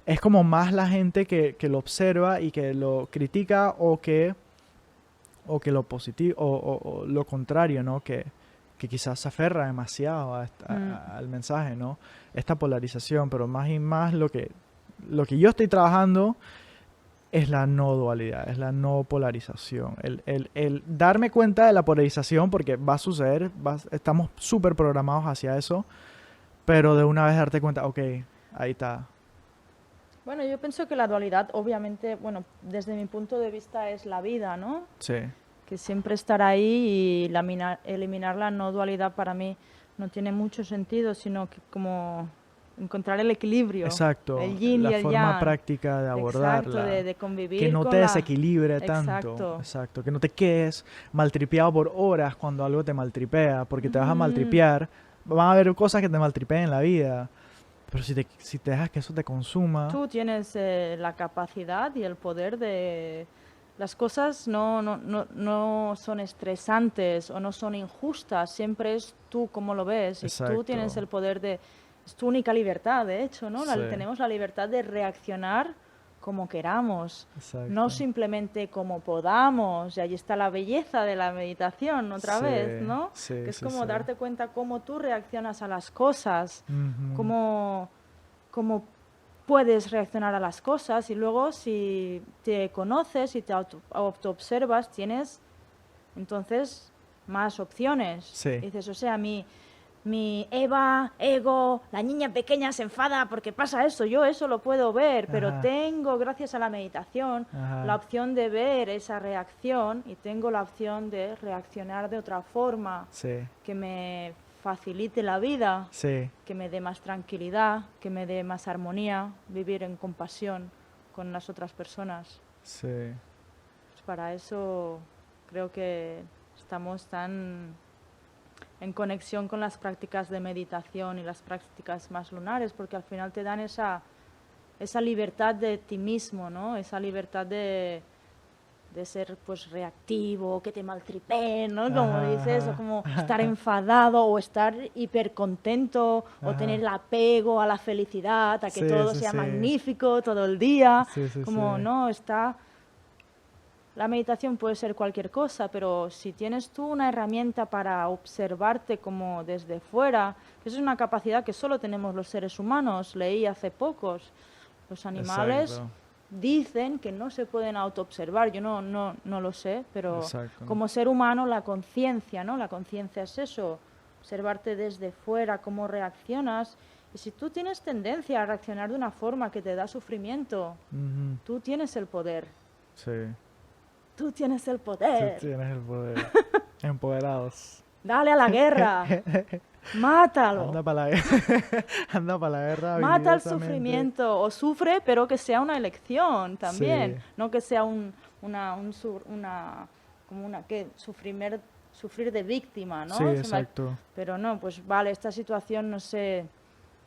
es como más la gente que lo observa y que lo critica o que lo positivo, o lo contrario, ¿no? Que quizás se aferra demasiado Mm, al mensaje, ¿no? Esta polarización, pero más y más lo que yo estoy trabajando es la no dualidad, es la no polarización. El darme cuenta de la polarización, porque va a suceder, estamos súper programados hacia eso, pero de una vez darte cuenta, ok, ahí está. Bueno, yo pienso que la dualidad, obviamente, bueno, desde mi punto de vista es la vida, ¿no? Sí, Que siempre estar ahí y eliminar la no dualidad para mí no tiene mucho sentido, sino que como encontrar el equilibrio, exacto, el yin y la el forma yang, práctica de exacto, abordarla. de Que convivir no te con la... desequilibre tanto, Exacto. exacto. Que no te quedes maltripeado por horas cuando algo te maltripea, porque te vas a Mm, maltripear. Van a haber cosas que te maltripeen en la vida, pero si te dejas que eso te consuma, tú tienes la capacidad y el poder de... Las cosas no son estresantes o no son injustas, siempre es tú como lo ves y tú tienes exacto, el poder de... Es tu única libertad, de hecho, ¿no? sí, Tenemos la libertad de reaccionar como queramos, no exacto, simplemente como podamos. Y ahí está la belleza de la meditación, otra sí, vez, ¿no? sí, Que es sí, como sí. darte cuenta cómo tú reaccionas a las cosas, Ujú, cómo cómo puedes reaccionar a las cosas y luego si te conoces y te autoobservas tienes entonces más opciones. sí, Dices, o sea, mi Eva, ego, la niña pequeña se enfada porque pasa eso, yo eso lo puedo ver, pero ajá, tengo, gracias a la meditación, la ajá, opción de ver esa reacción y tengo la opción de reaccionar de otra forma sí, que me facilite la vida, sí, que me dé más tranquilidad, que me dé más armonía, vivir en compasión con las otras personas. sí, Pues para eso creo que estamos tan en conexión con las prácticas de meditación y las prácticas más lunares, porque al final te dan esa libertad de ti mismo, ¿no? Esa libertad de ser pues reactivo, que te maltripeen, ¿no? Como Ajá, dices, o ajá. como estar enfadado o estar hipercontento o tener Ajá. el apego a la felicidad, a que Sí, todo sí, sea sí. magnífico todo el día, Sí, sí, sí. como no está. La meditación puede ser cualquier cosa, pero si tienes tú una herramienta para observarte como desde fuera, que eso es una capacidad que solo tenemos los seres humanos, leí hace pocos, los animales Exacto. dicen que no se pueden autoobservar, yo no lo sé, pero Exacto. como ser humano la conciencia, ¿no? La conciencia es eso, observarte desde fuera, cómo reaccionas. Y si tú tienes tendencia a reaccionar de una forma que te da sufrimiento, Ujú. tú tienes el poder. Sí. Tú tienes el Tú poder. tienes el poder. Empoderados. Dale a la guerra. Mátalo. Anda para la, anda para la guerra Mata el habilidosamente. sufrimiento. O sufre, pero que sea una elección también. Sí. No que sea una como una que sufrir de víctima, Sí, ¿no? exacto. Pero no, pues vale, esta situación, no sé,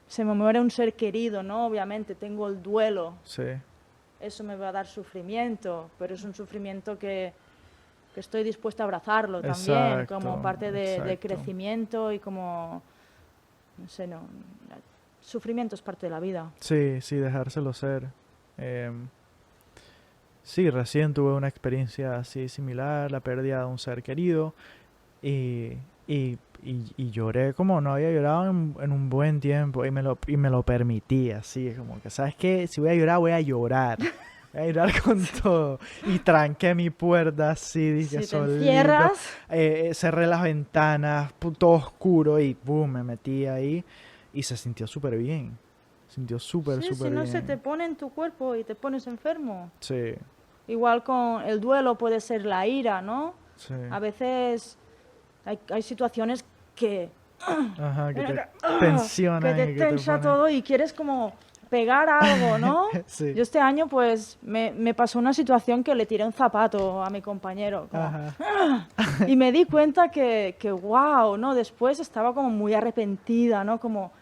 se me muere un ser querido, ¿no? Obviamente tengo el duelo. Sí. Eso me va a dar sufrimiento, pero es un sufrimiento que estoy dispuesta a abrazarlo también, como Exacto. parte de Exacto. crecimiento y como, no sé, no, sufrimiento es parte de la vida. Sí, sí, dejárselo ser. Em, sí, recién tuve una experiencia así similar, la pérdida de un ser querido y, y lloré como no había llorado en un buen tiempo y me lo permití así, como que, ¿sabes qué? Si voy a llorar, voy a llorar. Voy a llorar con todo. Y tranqué mi puerta así, dije Si te solito. encierras, Cerré las ventanas, todo oscuro y boom, me metí ahí y se sintió súper bien. Sintió súper, sí, si súper no se te bien. pone en tu cuerpo y te pones enfermo. Sí, Igual con el duelo puede ser la ira, ¿no? sí. A veces hay situaciones que Ajá, que te que tensionan te y que te tensa ponen. todo y quieres como pegar algo, ¿no? Sí. Yo este año pues me pasó una situación que le tiré un zapato a mi compañero, como, Ajá. y me di cuenta que wow, ¿no? Después estaba como muy arrepentida, ¿no? Como,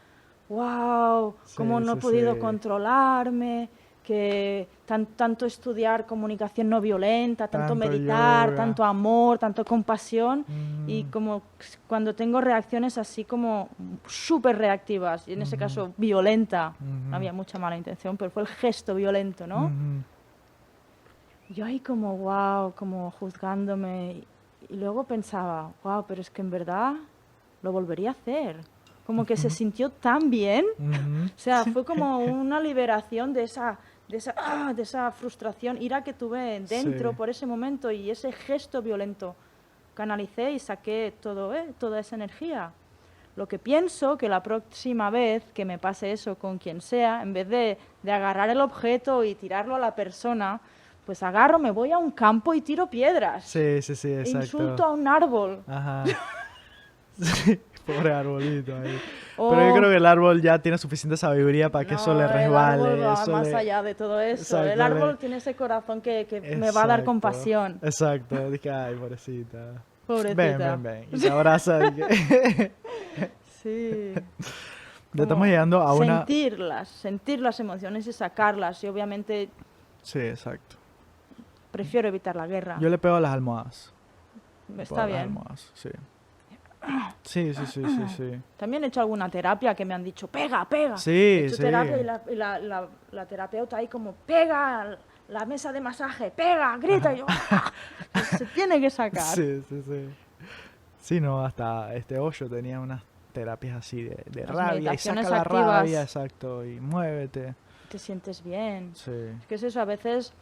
wow, cómo Sí, no he sí, podido sí. controlarme, que tanto estudiar comunicación no violenta, tanto Tanto meditar, yoga. tanto amor, tanto compasión, y Mm, como cuando tengo reacciones así como súper reactivas, y en ese ujú, caso violenta, no ujú, había mucha mala intención, pero fue el gesto violento, ¿no? ujú. Yo ahí como, wow, como juzgándome. Y luego pensaba, wow, pero es que en verdad lo volvería a hacer. Como que se sintió tan bien. Ujú. O sea, fue como una liberación de esa frustración, ira que tuve dentro Sí, por ese momento y ese gesto violento. Canalicé y saqué toda esa energía. Lo que pienso que la próxima vez que me pase eso con quien sea, en vez de agarrar el objeto y tirarlo a la persona, pues agarro, me voy a un campo y tiro piedras. sí, sí, sí, E exacto. insulto a un árbol. Ajá. Sí, pobre arbolito ahí. Pero yo creo O que el árbol ya tiene suficiente sabiduría para que eso le no, el árbol resbale, va eso más le... allá de todo eso. El Exacto, le... árbol tiene ese corazón que me va a dar Exacto, compasión. exacto. Dije, ay, pobrecita. Ven, Pobrecita. ven, ven. Y te abraza. Dije. Sí. Ya estamos Como llegando a una... sentir las emociones y sacarlas. Y obviamente Sí, exacto. prefiero evitar la guerra. Yo le pego a las almohadas. Le pego Está a las bien. almohadas, sí. Sí, sí, sí, sí, sí. También he hecho alguna terapia que me han dicho, pega, pega. He Sí, hecho sí. terapia y la terapeuta ahí como, pega la mesa de masaje, pega, grita. Y yo, ¡ah! Se tiene que sacar. Sí, sí, sí. Sí, no, hasta este hoyo tenía unas terapias así de Las rabia y saca meditaciones la rabia, activas, exacto, y muévete. te sientes bien. Sí, Es que es eso, a veces,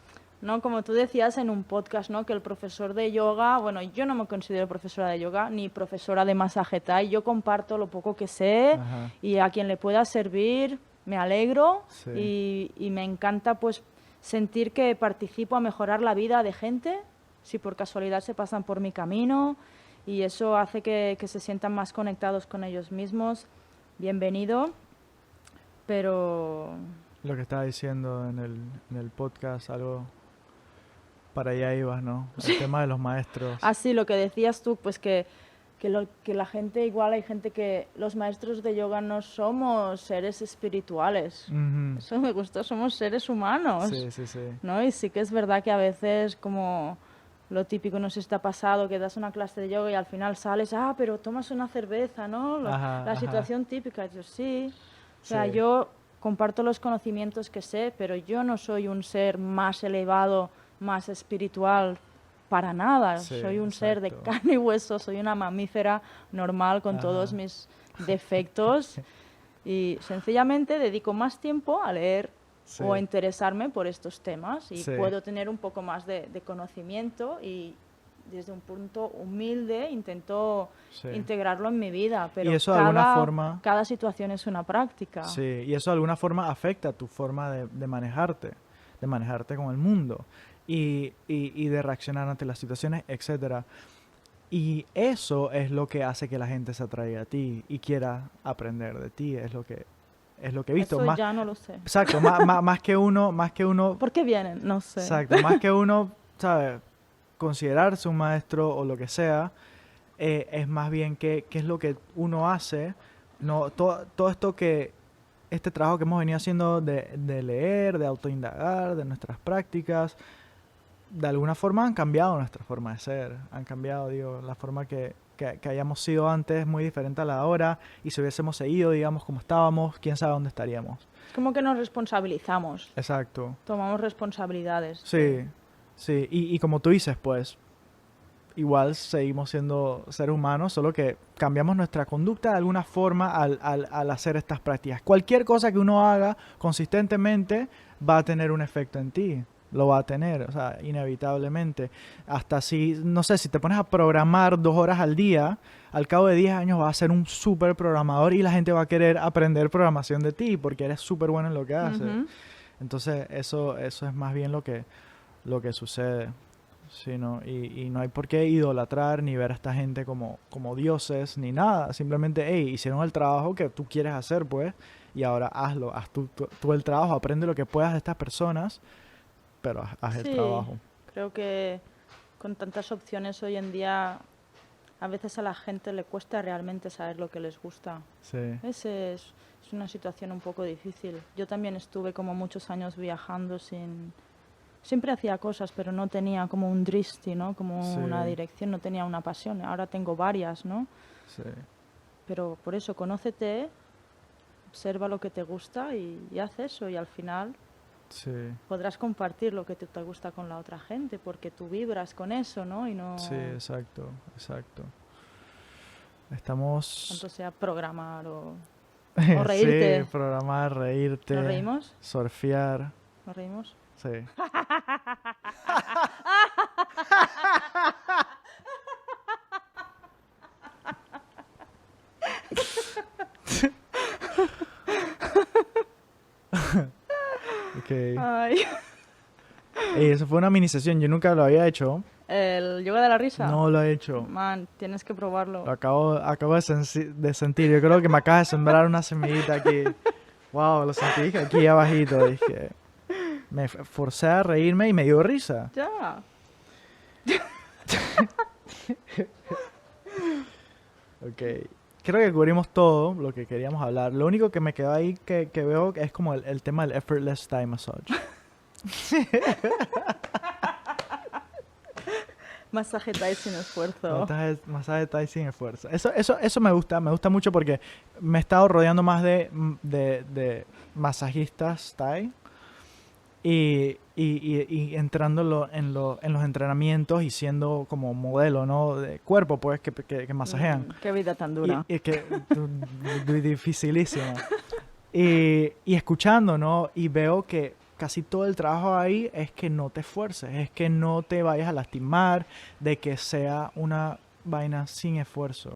¿no? Como tú decías en un podcast, ¿no? Que el profesor de yoga, bueno, yo no me considero profesora de yoga ni profesora de masaje Thai, yo comparto lo poco que sé ajá, y a quien le pueda servir me alegro sí. y me encanta pues sentir que participo a mejorar la vida de gente, si por casualidad se pasan por mi camino y eso hace que se sientan más conectados con ellos mismos. Bienvenido, pero Lo que estaba diciendo en el podcast, algo para allá ibas, ¿no? El tema de los maestros. así lo que decías tú, pues que que la gente, igual hay gente que los maestros de yoga no somos seres espirituales. Ujú. Eso me gustó, somos seres humanos, Sí, sí, sí. ¿no? Y sí que es verdad que a veces como lo típico nos está pasado, que das una clase de yoga y al final sales, pero tomas una cerveza, ¿no? Ajá, La ajá. situación típica, yo sí. O sea, Sí. yo comparto los conocimientos que sé, pero yo no soy un ser más elevado, más espiritual, para nada. Sí, Soy un ser de exacto. carne y hueso, soy una mamífera normal con todos Ajá. mis defectos y sencillamente dedico más tiempo a leer Sí, o a interesarme por estos temas y sí, puedo tener un poco más de conocimiento y desde un punto humilde intento sí. integrarlo en mi vida, Y pero eso de alguna cada, forma, cada situación es una práctica. sí, y eso de alguna forma afecta tu forma de manejarte con el mundo y de reaccionar ante las situaciones, etcétera. Y eso es lo que hace que la gente se atraiga a ti y quiera aprender de ti, es lo que he visto. Eso Más, ya no lo sé. exacto, más que uno, ¿Por qué vienen? No sé. exacto, más que uno, ¿sabes? Considerarse un maestro o lo que sea, es más bien qué es lo que uno hace, no todo esto este trabajo que hemos venido haciendo de leer, de autoindagar, de nuestras prácticas, de alguna forma han cambiado nuestra forma de ser, han cambiado, digo, la forma que hayamos sido antes es muy diferente a la de ahora, y si hubiésemos seguido, digamos, como estábamos, quién sabe dónde estaríamos. Es como que nos responsabilizamos, Exacto. tomamos responsabilidades. Sí, sí, y como tú dices, pues, igual seguimos siendo seres humanos, solo que cambiamos nuestra conducta de alguna forma al hacer estas prácticas. Cualquier cosa que uno haga consistentemente va a tener un efecto en ti. Lo va a tener, o sea, inevitablemente. Hasta si, no sé, si te pones a programar 2 horas al día, al cabo de 10 años vas a ser un súper programador y la gente va a querer aprender programación de ti porque eres súper bueno en lo que haces. Ujú. Entonces, eso es más bien lo que sucede. Sí, ¿no? Y no hay por qué idolatrar ni ver a esta gente como dioses ni nada. Simplemente, hey, hicieron el trabajo que tú quieres hacer, pues, y ahora hazlo. Haz tú el trabajo, aprende lo que puedas de estas personas, pero haz el Sí, trabajo. creo que con tantas opciones hoy en día a veces a la gente le cuesta realmente saber lo que les gusta. Sí, Es una situación un poco difícil. Yo también estuve como muchos años viajando sin... Siempre hacía cosas, pero no tenía como un dristi, ¿no? Como sí, una dirección, no tenía una pasión. Ahora tengo varias, ¿no? sí, Pero por eso, conócete, observa lo que te gusta y haz eso. Y al final sí, podrás compartir lo que te gusta con la otra gente, porque tú vibras con eso, ¿no? Y no sí, exacto, exacto. Estamos, tanto sea programar o sí, reírte. programar, reírte, ¿Nos reímos? surfear, ¿Nos reímos? sí. Ok. Ay. Ey, eso fue una mini sesión, yo nunca lo había hecho. ¿El yoga de la risa? No lo he hecho. Man, tienes que probarlo. Lo acabo de sentir. Yo creo que me acaba de sembrar una semillita aquí. Wow, lo sentí aquí abajito. Dije, me forcé a reírme y me dio risa. Ya. Ok. Creo que cubrimos todo lo que queríamos hablar. Lo único que me quedó ahí que veo es como el tema del effortless Thai massage. Masaje Thai sin esfuerzo. Masaje Thai sin esfuerzo. Eso me gusta mucho porque me he estado rodeando más de masajistas Thai y entrando en los entrenamientos y siendo como modelo, ¿no? De cuerpo, pues, que masajean. Qué vida tan dura. Y que dificilísimo. Y escuchando, ¿no? Y veo que casi todo el trabajo ahí es que no te esfuerces, es que no te vayas a lastimar, de que sea una vaina sin esfuerzo.